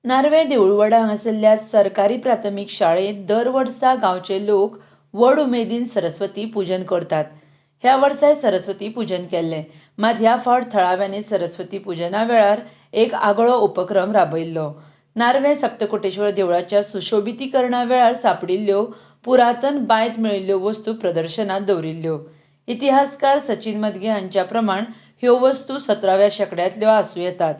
Norway Deulwada हांगासरल्या सरकारी प्राथमीक शाळेत दर वर्सा गांवचे लोक व्हड उमेदीन सरस्वती पूजन करतात. ह्या वर्साय सरस्वती पूजन केल्लें, मात ह्या फावट थळाव्यांनी सरस्वती पूजना वेळार एक आगळो उपक्रम राबयिल्लो. नार्वे सप्तकोटेश्वर देवळाच्या सुशोभितीकरणा वेळार सांपडिल्ल्यो पुरातन बांयत मेळिल्ल्यो वस्तू प्रदर्शनात दवरिल्ल्यो. इतिहासकार सचिन मदगे हांच्या प्रमाण ह्यो वस्तू 17व्या शेंकड्यांतल्यो आसूं येतात.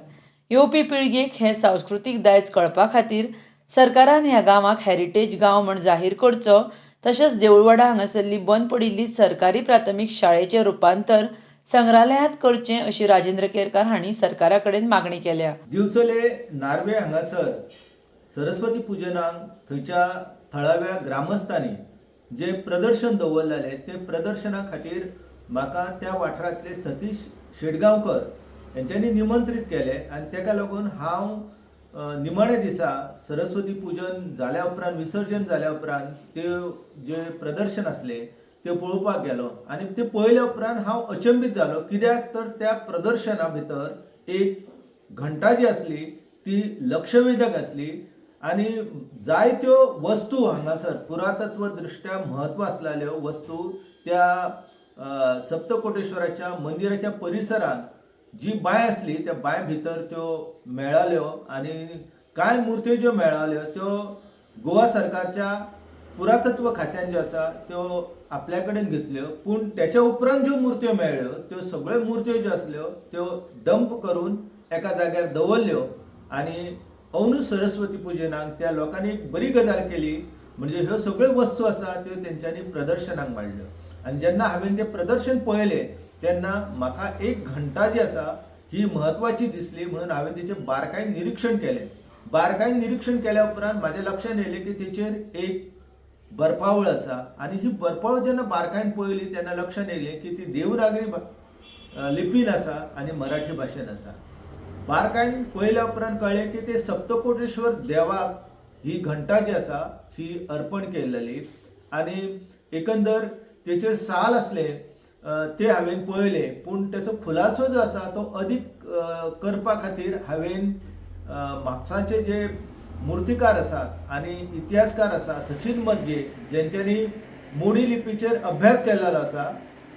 येवपी पिळगेक हें सांस्कृतीक दायज कळपा खातीर सरकारान ह्या गांवाक हेरिटेज गांव म्हूण जाहीर करचो, तशेंच देऊळवाडा हांगासरली बंद पडिल्ली सरकारी प्राथमीक शाळेचें रुपांतर संग्रहालयांत करचें अशी राजेंद्र केरकार हांणी सरकारा कडेन मागणी केल्या. दिवचले नार्वे हांगासर सरस्वती पूजनाक थंयच्या थळाव्या ग्रामस्थांनी जे प्रदर्शन दवरलेले ते प्रदर्शना खातीर म्हाका त्या वाठारांतले सतीश शेटगांवकर यांच्यांनी निमंत्रीत केले आनी तेका लागून हांव निमाणे दिसा सरस्वती पूजन जाल्या उपरांत विसर्जन जाल्या उपरांत ते जे प्रदर्शन आसले ते पळोवपाक गेलो आनी ते पळयल्या उपरांत हांव अचंबीत जालो, कित्याक तर त्या प्रदर्शना भितर एक घंटा जी आसली ती लक्षवेधक आसली आनी जायत्यो वस्तू हांगासर पुरातत्व दृश्ट्या म्हत्व आसलेल्यो वस्तू त्या सप्तकोटेश्वराच्या मंदिराच्या परिसरांत जी बांय आसली त्या बांय भितर त्यो मेळ्ळ्यो आनी कांय मुर्त्यो ज्यो मेळ्ळ्यो त्यो गोवा सरकारच्या पुरातत्व खात्यान ज्यो आसा त्यो आपल्या कडेन घेतल्यो, पूण त्याच्या उपरांत ज्यो मुर्त्यो मेळ्ळ्यो त्यो सगळ्यो मुर्त्यो ज्यो आसल्यो त्यो डंप करून एका जाग्यार दवरल्यो आनी अंदू सरस्वती पूजनाक त्या लोकांनी एक बरी गजाल केली, म्हणजे ह्यो सगळ्यो वस्तू आसा त्यो तेंच्यांनी प्रदर्शनाक मांडल्यो. आनी जेन्ना हांवें तें प्रदर्शन पळयलें तेन्ना म्हाका एक घंटा जी आसा ही म्हत्वाची दिसली, म्हणून हांवें तिचें बारकायेन निरीक्षण केलें. बारकायेन निरीक्षण केल्या उपरांत म्हाज्या लक्षांत येयलें की तेचेर एक बर्फावळ आसा आनी ही बर्फावळ जेन्ना बारकायेन पळयली तेन्ना लक्षांत येयलें की ती देवनागरी लिपीन आसा आनी मराठी भाशेन आसा. बारकायेन पळयल्या उपरांत कळ्ळें की ते सप्तकोटेश्वर देवाक ही घंटा जी आसा ही अर्पण केल्ली आनी एकंदर तेचेर साल आसले ते हांवें पळयले, पूण तेचो खुलासो जो आसा तो अदीक करपा खातीर हांवें म्हापसाचे जे मुर्तीकार आसात आनी इतिहासकार आसा सचिन मदगे जेंच्यांनी मोडी लिपीचेर अभ्यास केल्लो आसा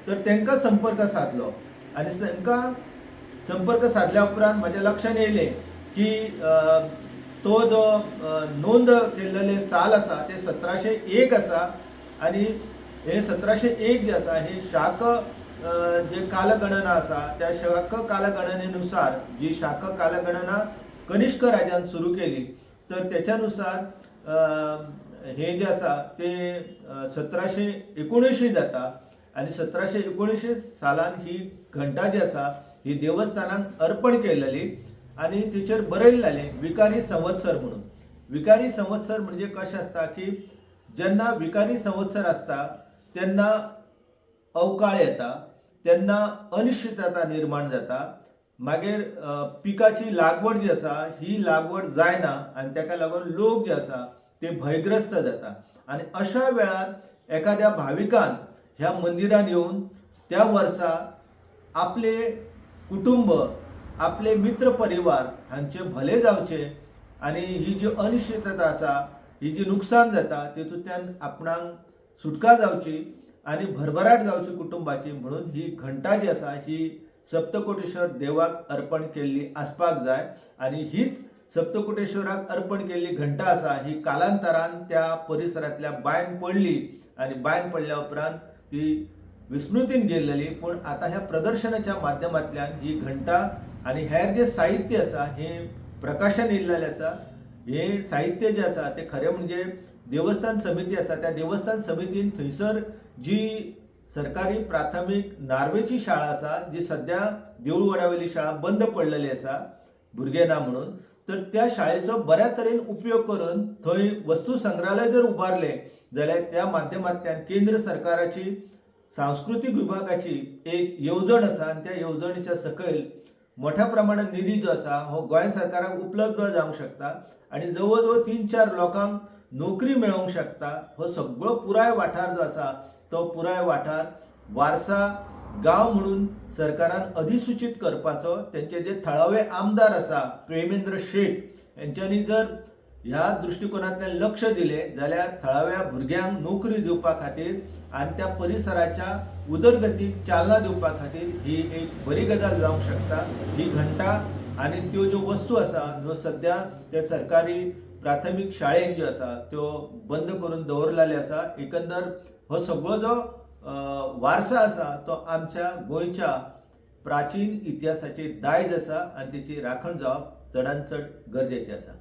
तर तांकां संपर्क साधलो आनी तांकां संपर्क साधल्या उपरांत म्हाज्या लक्षांत येयलें की तो जो नोंद केल्लेले साल आसा ते 1701 आसा आनी हे 1701 जे आसा हे शाक जे कालगणना आसा त्या शाक कालगणनेनुसार जी शाक कालगणना कनिष्क राज्यान सुरू केली तर त्याच्यानुसार हे जे आसा ते 1779 जाता आनी 1779 सालान ही घंटा जी आसा ही देवस्थानाक अर्पण केल्ली आनी तिचेर बरयल्लें विकारी संवत्सर म्हणून. विकारी संवत्सर म्हणजे कशें आसता की जेन्ना विकारी संवत्सर आसता तेन्ना अवकाळ येता, तेन्ना अनिश्चितता निर्माण जाता, मागीर पिकाची लागवड जी आसा ही लागवड जायना आनी ताका लागून लोक जे आसा ते भयग्रस्त जाता आनी अशा वेळार एखाद्या भाविकान ह्या मंदिरान येवन त्या वर्सा आपले कुटुंब आपले मित्र परिवार हांचे भले जावचे आनी ही जी अनिश्चितता आसा ही जी नुकसान जाता तेतूंतल्यान आपणाक सुटका जावची आनी भरभराट जावची कुटुंबाची, म्हणून ही घंटा जी आसा ही सप्तकोटेश्वर देवाक अर्पण केल्ली आसपाक जाय आनी हीच सप्तकोटेश्वराक अर्पण केल्ली घंटा आसा ही कालांतरान त्या परिसरांतल्या बांयन पडली आनी बांयन पडल्या उपरांत ती विस्मृतीन गेल्ली, पूण आतां ह्या प्रदर्शनाच्या माध्यमांतल्यान ही घंटा आनी हेर जे साहित्य आसा हे प्रकाशन येयल्लें आसा. हे साहित्य जे आसा ते खरें म्हणजे देवस्थान समिती आसा त्या देवस्थान समितीन थंयसर जी सरकारी प्राथमीक नार्वेची शाळा आसा जी सद्या देऊळवाड्यावयली शाळा बंद पडलेली आसा भुरगे ना म्हणून, तर त्या शाळेचो बऱ्या तरेन उपयोग करून थंय वस्तू संग्रहालय जर उबारले जाल्यार त्या माध्यमांतल्यान केंद्र सरकाराची सांस्कृतीक विभागाची एक येवजण आसा आनी त्या येवजणेच्या सकयल मोठ्या प्रमाणात निधी जो आसा हो गोंय सरकाराक उपलब्ध जावंक शकता आनी जवळ जवळ 3-4 लोकांक नोकरी मेळोवंक शकता. हो सगळो पुराय वाठार जो आसा तो पुराय वाठार वारसा गांव म्हणून सरकारान अधिसूचित करपाचो. त्यांचे जे थळावे आमदार आसा प्रेमेंद्र शेट हेंच्यांनी जर ह्या दृष्टिकोनांतल्यान लक्ष दिलें जाल्यार थळाव्या भुरग्यांक नोकरी दिवपा खातीर आनी त्या परिसराच्या उदरगतीक चालना दिवपा खातीर ही एक बरी गजाल जावंक शकता. ही घंटा आनी त्यो ज्यो वस्तू आसा ज्यो सद्या ते सरकारी प्राथमीक शाळेन ज्यो आसा त्यो बंद करून दवरलेले आसा. एकंदर हो सगळो जो वारसा आसा तो आमच्या गोंयच्या प्राचीन इतिहासाची दायज आसा आनी तेची राखण जावप चडांत चड गरजेचें आसा.